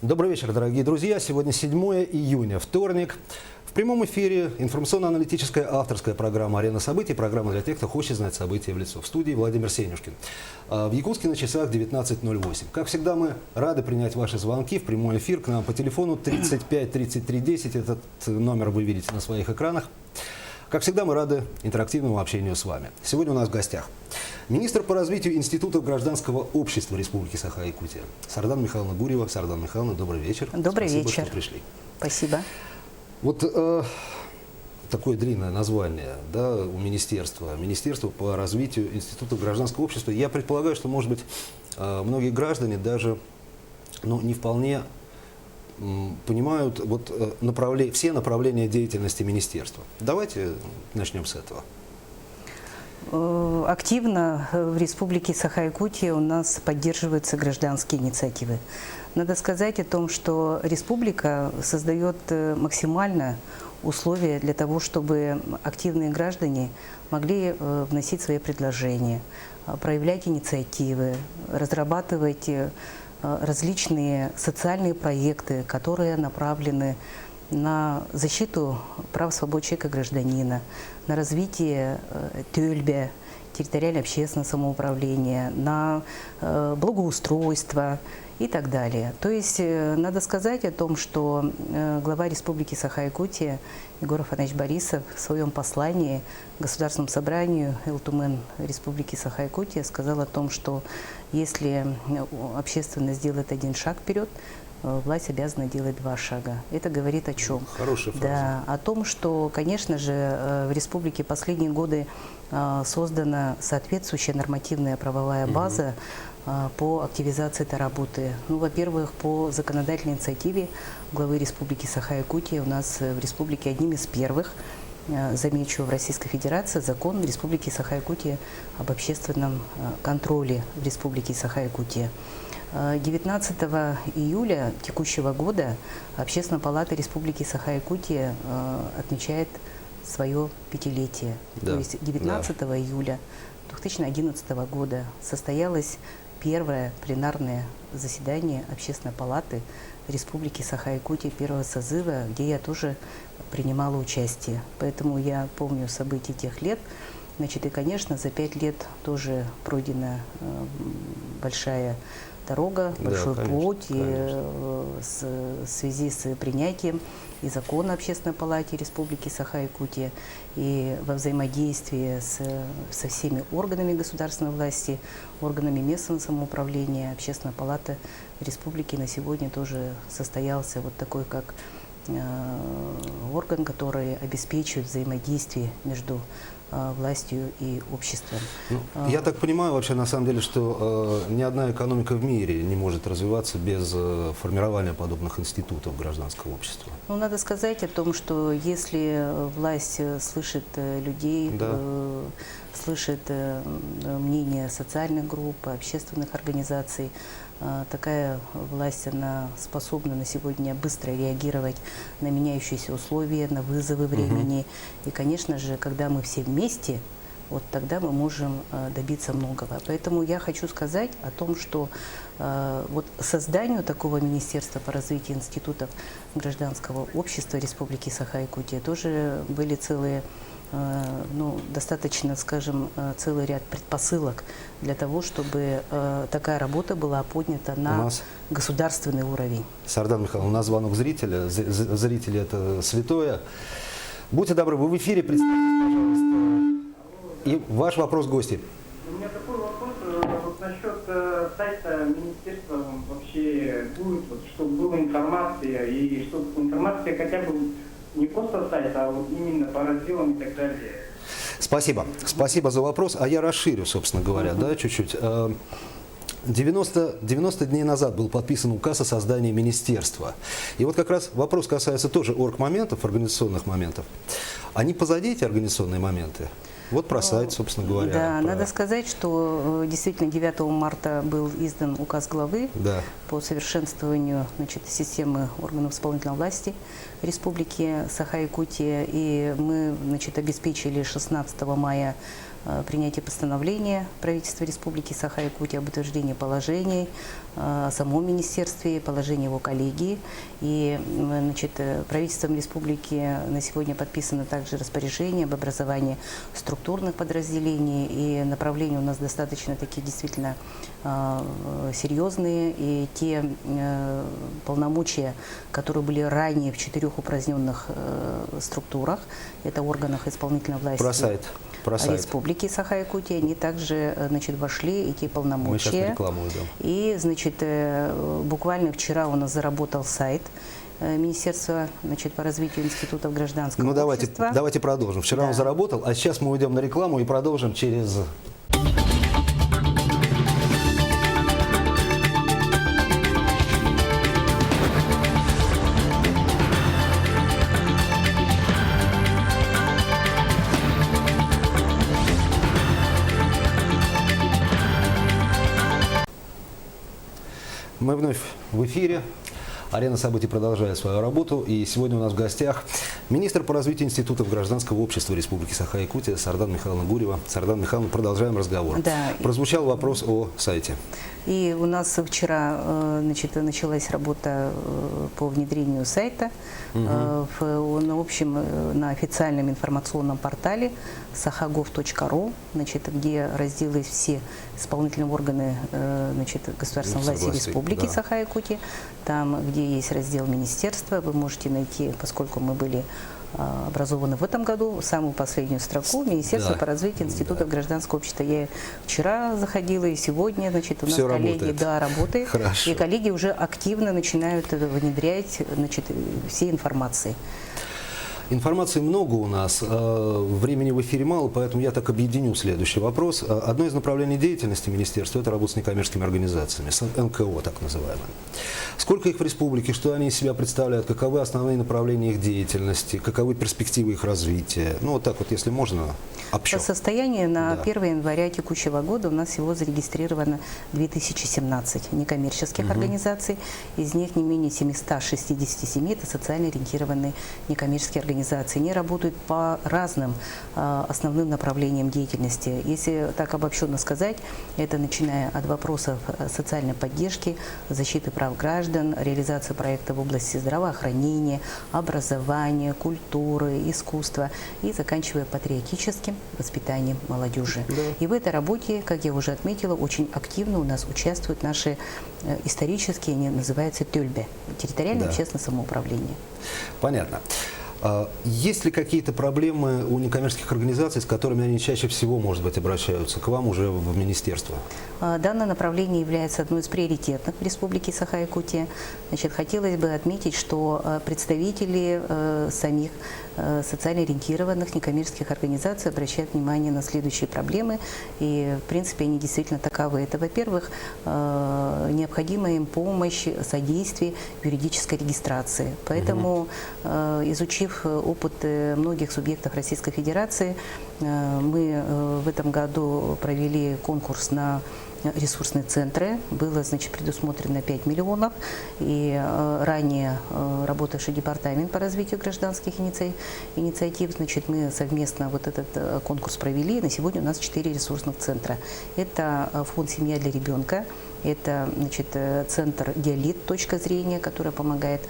Добрый вечер, дорогие друзья. Сегодня 7 июня, вторник. В прямом эфире информационно-аналитическая авторская программа «Арена событий», программа для тех, кто хочет знать события в лицо. В студии Владимир Сенюшкин. В Якутске на часах 19:08. Как всегда, мы рады принять ваши звонки в прямой эфир к нам по телефону 35 33 10. Этот номер вы видите на своих экранах. Как всегда, мы рады интерактивному общению с вами. Сегодня у нас в гостях министр по развитию институтов гражданского общества Республики Саха-Якутия Сардана Михайловна Гурьева. Сардана Михайловна, добрый вечер. Добрый вечер. Спасибо, что пришли. Спасибо. Вот такое длинное название, да, у министерства. Министерство по развитию институтов гражданского общества. Я предполагаю, что, может быть, многие граждане даже не вполне понимают все направления деятельности министерства. Давайте начнем с этого. Активно в Республике Саха-Якутия у нас поддерживаются гражданские инициативы. Надо сказать о том, что республика создает максимально условия для того, чтобы активные граждане могли вносить свои предложения, проявлять инициативы, разрабатывать различные социальные проекты, которые направлены на защиту прав свобод человека и гражданина, на развитие тюльбе, территориально-общественного самоуправления, на благоустройство и так далее. То есть надо сказать о том, что глава Республики Саха-Якутия Егор Афанасьевич Борисов в своем послании Государственному собранию ЛТУМН Республики Саха-Якутия сказал о том, что если общественность сделает один шаг вперед, власть обязана делать два шага. Это говорит о чем? Хорошая фраза. Да, о том, что, конечно же, в республике последние годы создана соответствующая нормативная правовая база по активизации этой работы. Ну, во-первых, по законодательной инициативе главы Республики Саха-Якутия у нас в республике одним из первых, замечу, в Российской Федерации закон Республики Саха-Якутия об общественном контроле в Республике Саха-Якутия. 19 июля текущего года Общественная палата Республики Саха-Якутия отмечает свое пятилетие. Да. То есть 19 июля 2011 года состоялось первое пленарное заседание Общественной палаты Республики Саха-Якутия первого созыва, где я тоже принимала участие. Поэтому я помню события тех лет. Значит, и, конечно, за 5 лет тоже пройдена большая дорога, большой путь, и в связи с принятием и закона Общественной палате Республики Саха-Якутия, и во взаимодействии со всеми органами государственной власти, органами местного самоуправления, Общественная палата Республики на сегодня тоже состоялся вот такой как орган, который обеспечивает взаимодействие между властью и обществом. Я так понимаю, вообще, на самом деле, что ни одна экономика в мире не может развиваться без формирования подобных институтов гражданского общества. Ну, надо сказать о том, что если власть слышит людей, да, слышит мнение социальных групп, общественных организаций, такая власть, она способна на сегодня быстро реагировать на меняющиеся условия, на вызовы времени. И, конечно же, когда мы все вместе, вот тогда мы можем добиться многого. Поэтому я хочу сказать о том, что вот созданию такого министерства по развитию институтов гражданского общества Республики Саха-Якутия тоже были целые, достаточно, скажем, целый ряд предпосылок для того, чтобы такая работа была поднята на государственный уровень. Сардана Михайловна, у нас звонок зрителя. Зрители — это святое. Будьте добры, вы в эфире, представьтесь, пожалуйста. И ваш вопрос гости. У меня такой вопрос вот насчет сайта министерства вообще будет, чтобы была информация, и чтобы информация хотя бы не просто сайт, а вот именно по разделам и так далее. Спасибо. Спасибо за вопрос. А я расширю, собственно говоря, да, чуть-чуть. 90 дней назад был подписан указ о создании министерства. И вот как раз вопрос касается тоже оргмоментов, организационных моментов. Они позади, эти организационные моменты? Вот про сайт, собственно говоря. Да, надо сказать, что действительно 9 марта был издан указ главы по совершенствованию, системы органов исполнительной власти Республики Саха-Якутия. И мы, обеспечили 16 мая принятие постановления правительства Республики Саха-Якутия об утверждении положений о самом министерстве, положений его коллегии. И значит, правительством республики на сегодня подписано также распоряжение об образовании структурных подразделений. И направления у нас достаточно такие действительно серьезные. И те полномочия, которые были ранее в 4 упраздненных структурах, это органах исполнительной власти Республики Саха-Якутия, они также, значит, вошли эти полномочия. Мы сейчас на рекламу идем. И, значит, буквально вчера у нас заработал сайт Министерства, значит, по развитию институтов гражданского общества. Давайте продолжим. Вчера он заработал, а сейчас мы уйдем на рекламу и продолжим через... Мы вновь в эфире. Арена событий продолжает свою работу. И сегодня у нас в гостях министр по развитию институтов гражданского общества Республики Саха-Якутия Сардана Михайловна Гурьева. Сардана Михайловна, продолжаем разговор. Да. Прозвучал вопрос о сайте. И у нас вчера, значит, началась работа по внедрению сайта. В общем, на официальном информационном портале sahagov.ru, значит, где разделы все исполнительные органы, значит, государственной власти Республики Саха-Якутия. Там, где есть раздел министерства, вы можете найти, поскольку мы были образованы в этом году, самую последнюю строку Министерства по развитию институтов гражданского общества. Я вчера заходила и сегодня, значит, у нас все коллеги работает. Работает. Хорошо. И коллеги уже активно начинают внедрять, значит, все информации. Информации много у нас, времени в эфире мало, поэтому я так объединю следующий вопрос. Одно из направлений деятельности министерства – это работа с некоммерческими организациями, с НКО так называемыми. Сколько их в республике, что они из себя представляют, каковы основные направления их деятельности, каковы перспективы их развития? Ну, вот так вот, если можно, общо. По состоянию на 1 января текущего года у нас всего зарегистрировано 2017 некоммерческих организаций. Из них не менее 767 – это социально ориентированные некоммерческие организации. Они работают по разным основным направлениям деятельности. Если так обобщенно сказать, это начиная от вопросов социальной поддержки, защиты прав граждан, реализации проектов в области здравоохранения, образования, культуры, искусства и заканчивая патриотическим воспитанием молодежи. Да. И в этой работе, как я уже отметила, очень активно у нас участвуют наши исторические, они называются ТЮЛьБе, территориальное общественное самоуправление. Понятно. Есть ли какие-то проблемы у некоммерческих организаций, с которыми они чаще всего, может быть, обращаются к вам уже в министерство? Данное направление является одной из приоритетных в Республике Саха-Якутия. Значит, хотелось бы отметить, что представители самих социально ориентированных некоммерческих организаций обращают внимание на следующие проблемы. И, в принципе, они действительно таковы. Это, во-первых, необходимая им помощь, содействие юридической регистрации. Поэтому, изучив опыт многих субъектов Российской Федерации, мы в этом году провели конкурс на ресурсные центры. Было, значит, предусмотрено 5 миллионов. И ранее работавший департамент по развитию гражданских инициатив, значит, мы совместно вот этот конкурс провели. На сегодня у нас 4 ресурсных центра. Это фонд «Семья для ребенка». Это, значит, центр «Диалит. Точка зрения», который помогает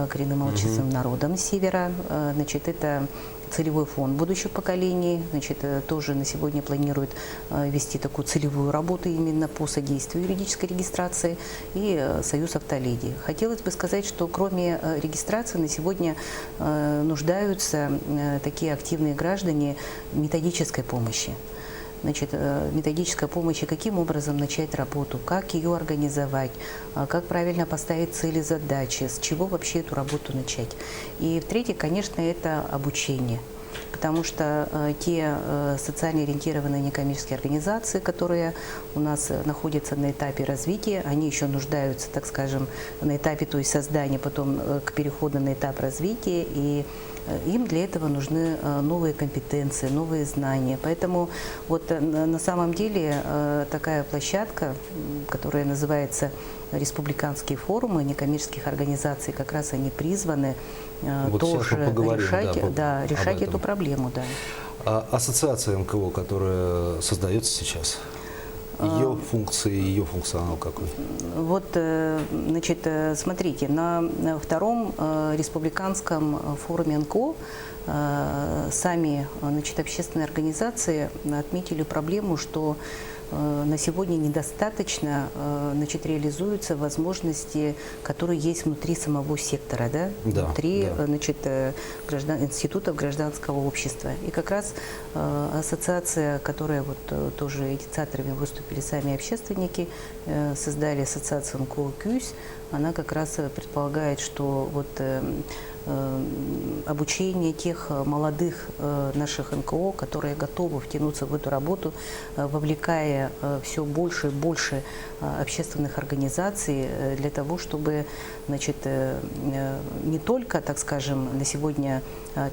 коренным малочисленным народам севера. Значит, это целевой фонд будущих поколений. Значит, тоже на сегодня планирует вести такую целевую работу именно по содействию юридической регистрации, и Союз Автоледи. Хотелось бы сказать, что кроме регистрации на сегодня нуждаются такие активные граждане методической помощи. Значит, методическая помощь, и каким образом начать работу, как ее организовать, как правильно поставить цели, задачи, с чего вообще эту работу начать. И в-третьих, конечно, это обучение. Потому что те социально ориентированные некоммерческие организации, которые у нас находятся на этапе развития, они еще нуждаются, так скажем, на этапе, то есть создания, потом к переходу на этап развития, и им для этого нужны новые компетенции, новые знания. Поэтому вот на самом деле такая площадка, которая называется республиканские форумы некоммерческих организаций, как раз они призваны вот тоже поговорим, решать эту проблему. Да. А ассоциация НКО, которая создается сейчас, ее функции, ее функционал какой? Вот, значит, смотрите, на втором республиканском форуме НКО сами, значит, общественные организации отметили проблему, что на сегодня недостаточно, значит, реализуются возможности, которые есть внутри самого сектора, да? Да, Внутри, да. значит, институтов гражданского общества. И как раз ассоциация, которая вот тоже инициаторами выступили сами общественники, создали ассоциацию НКО «Кюсь», она как раз предполагает, что вот обучение тех молодых наших НКО, которые готовы втянуться в эту работу, вовлекая все больше и больше общественных организаций для того, чтобы, значит, не только, так скажем, на сегодня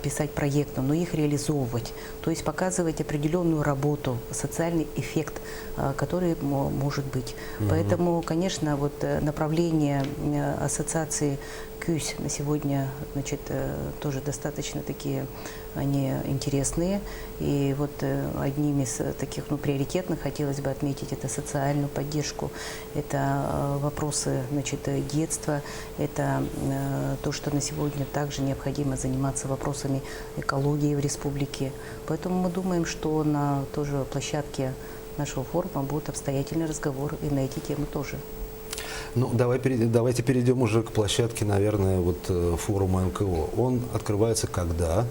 писать проекты, но их реализовывать, то есть показывать определенную работу, социальный эффект, который может быть. Поэтому, конечно, вот направление ассоциации «Кюсь» на сегодня, значит, тоже достаточно такие они интересные. И вот одним из таких, ну, приоритетных хотелось бы отметить это социальную поддержку, это вопросы, значит, детства, это то, что на сегодня также необходимо заниматься вопросами экологии в республике. Поэтому мы думаем, что на тоже площадке нашего форума будет обстоятельный разговор и на эти темы тоже. Ну, давайте перейдем уже к площадке, наверное, вот форума НКО. Он открывается когда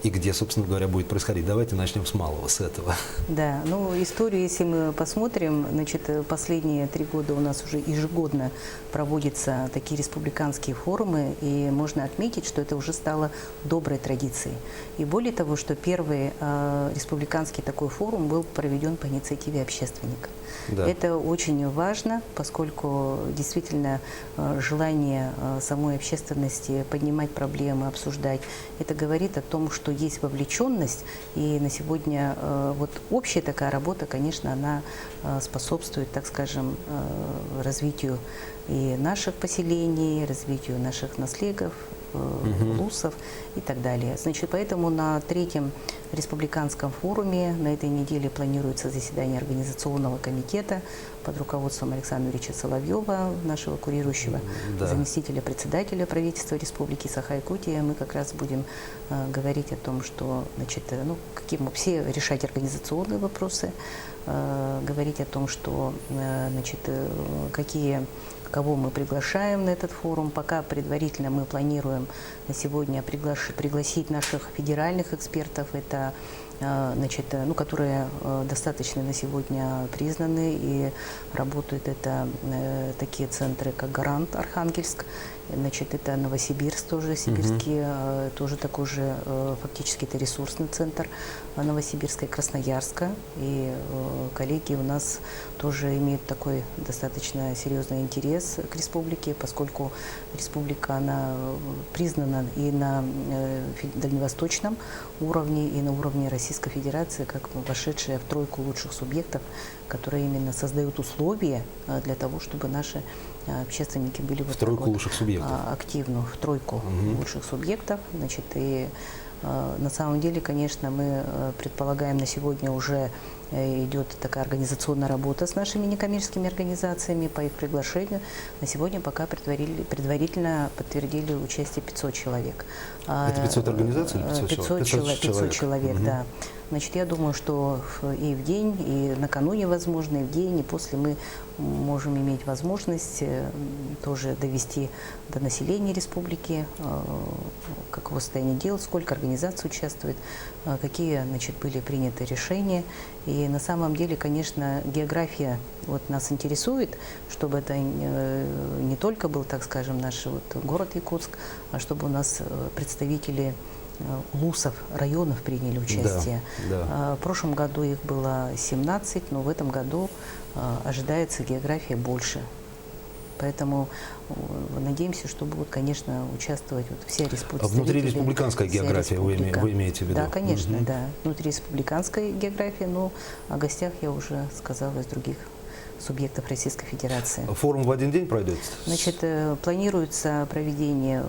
и где, собственно говоря, будет происходить? Давайте начнем с малого, с этого. Да, ну, историю, если мы посмотрим, значит, последние 3 года у нас уже ежегодно проводятся такие республиканские форумы, и можно отметить, что это уже стало доброй традицией. И более того, что первый республиканский такой форум был проведен по инициативе общественников. Да. Это очень важно, поскольку действительно желание самой общественности поднимать проблемы, обсуждать, это говорит о том, что есть вовлеченность, и на сегодня вот общая такая работа, конечно, она способствует, так скажем, развитию и наших поселений, развитию наших наследов, лусов и так далее. Значит, поэтому на 3-м республиканском форуме на этой неделе планируется заседание организационного комитета под руководством Александра Юрьевича Соловьева, нашего курирующего заместителя председателя правительства Республики Саха-Якутия. Мы как раз будем говорить о том, что, значит, ну, каким все решать организационные вопросы, говорить о том, что, значит, кого мы приглашаем на этот форум. Пока предварительно мы планируем на сегодня пригласить наших федеральных экспертов, это, значит, ну, которые достаточно на сегодня признаны и работают. Это такие центры, как «Гарант» Архангельск, значит, это Новосибирск тоже, сибирский, тоже такой же, фактически это ресурсный центр Новосибирска и Красноярска. И коллеги у нас тоже имеют такой достаточно серьезный интерес к республике, поскольку республика, она признана и на дальневосточном уровне, и на уровне Российской Федерации, как вошедшая в 3 лучших субъектов, которые именно создают условия для того, чтобы наши общественники были в 3 лучших субъектов. Активно, в 3 лучших субъектов. Значит, и на самом деле, конечно, мы предполагаем, на сегодня уже идет такая организационная работа с нашими некоммерческими организациями по их приглашению. На сегодня пока предварительно подтвердили участие 500 человек. Это 500 организаций или 500 человек? 500 человек, да. Значит, я думаю, что и в день, и накануне, возможно, и в день, и после мы можем иметь возможность тоже довести до населения республики, каково состояние дел, сколько организаций участвует, какие, значит, были приняты решения. И на самом деле, конечно, география вот нас интересует, чтобы это не только был, так скажем, наш вот город Якутск, а чтобы у нас представители лусов, районов приняли участие. В прошлом году их было 17, но в этом году ожидается география больше. Поэтому надеемся, что будут, конечно, участвовать вот все республики. А внутриреспубликанская география вы имеете в виду? Да, конечно, да. Внутриреспубликанская география, но о гостях я уже сказала из других субъектов Российской Федерации. Форум в один день пройдет? Значит, планируется проведение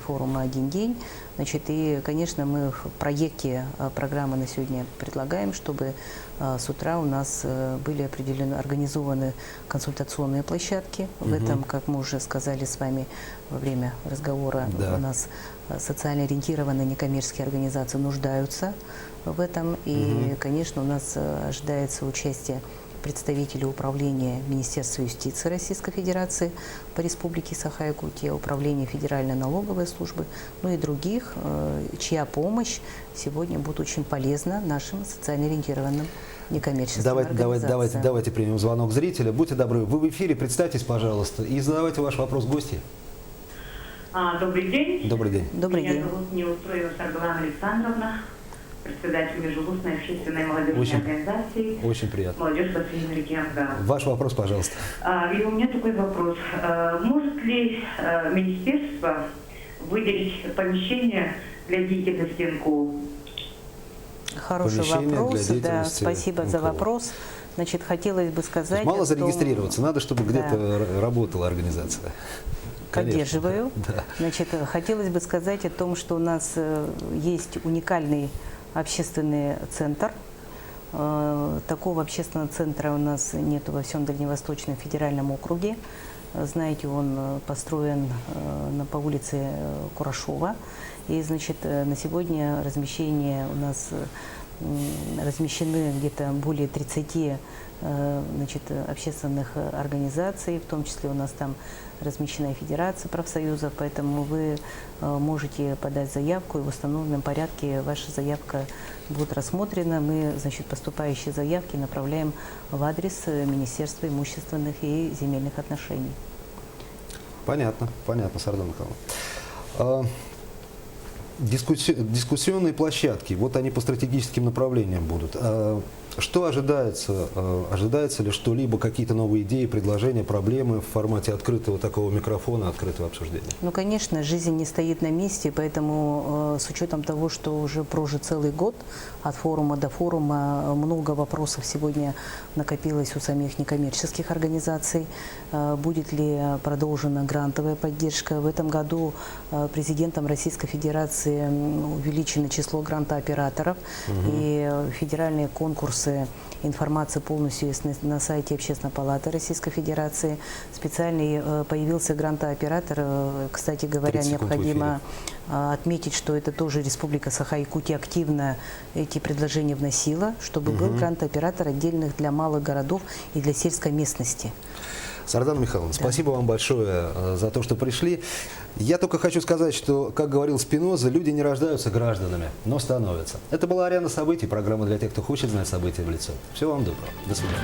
форума «Один день». Значит, и, конечно, мы в проекте программы на сегодня предлагаем, чтобы с утра у нас были организованы консультационные площадки. В этом, как мы уже сказали с вами во время разговора, у нас социально ориентированные некоммерческие организации нуждаются в этом. И, конечно, у нас ожидается участие представителей управления Министерства юстиции Российской Федерации по Республике Саха-Якутия, управления Федеральной налоговой службы, ну и других, чья помощь сегодня будет очень полезна нашим социально ориентированным некоммерческим организациям. Давайте примем звонок зрителя. Будьте добры, вы в эфире, представьтесь, пожалуйста, и задавайте ваш вопрос гостье. Добрый день. Добрый день. Добрый день. Меня зовут Неустроева Саргалана Александровна, председатель Межвузной общественной молодежной организации Очень приятно. «Молодежь по всей регионам». Ваш вопрос, пожалуйста. И у меня такой вопрос. Может ли министерство выделить помещение для деятельности НКО? Хороший Помещение вопрос. для Да, деятельности спасибо за НКО. вопрос. Значит, хотелось бы сказать... Мало о том- зарегистрироваться, надо, чтобы где-то работала организация. Конечно. Поддерживаю. Да. Значит, хотелось бы сказать о том, что у нас есть уникальный общественный центр. Такого общественного центра у нас нет во всем Дальневосточном федеральном округе. Знаете, он построен по улице Курашова. И, значит, на сегодня размещение у нас размещены где-то более 30 значит, общественных организаций, в том числе у нас там размещена и Федерация профсоюзов, поэтому вы можете подать заявку, и в установленном порядке ваша заявка будет рассмотрена. Мы, значит, поступающие заявки направляем в адрес Министерства имущественных и земельных отношений. Понятно, Сардана Михайловна. Дискуссионные площадки, вот они по стратегическим направлениям будут. Что ожидается? Ожидается ли что-либо, какие-то новые идеи, предложения, проблемы в формате открытого такого микрофона, открытого обсуждения? Ну, конечно, жизнь не стоит на месте, поэтому с учетом того, что уже прожит целый год от форума до форума, много вопросов сегодня накопилось у самих некоммерческих организаций. Будет ли продолжена грантовая поддержка? В этом году президентом Российской Федерации увеличено число грантооператоров, и федеральные конкурсы информации полностью есть на сайте Общественной палаты Российской Федерации. Специальный появился грантооператор. Кстати говоря, необходимо отметить, что это тоже Республика Саха-Якутия активно эти предложения вносила, чтобы был грантооператор отдельных для малых городов и для сельской местности. Сардана Михайловна, спасибо вам большое за то, что пришли. Я только хочу сказать, что, как говорил Спиноза, люди не рождаются гражданами, но становятся. Это была «Арена событий», программа для тех, кто хочет знать события в лицо. Всего вам доброго. До свидания.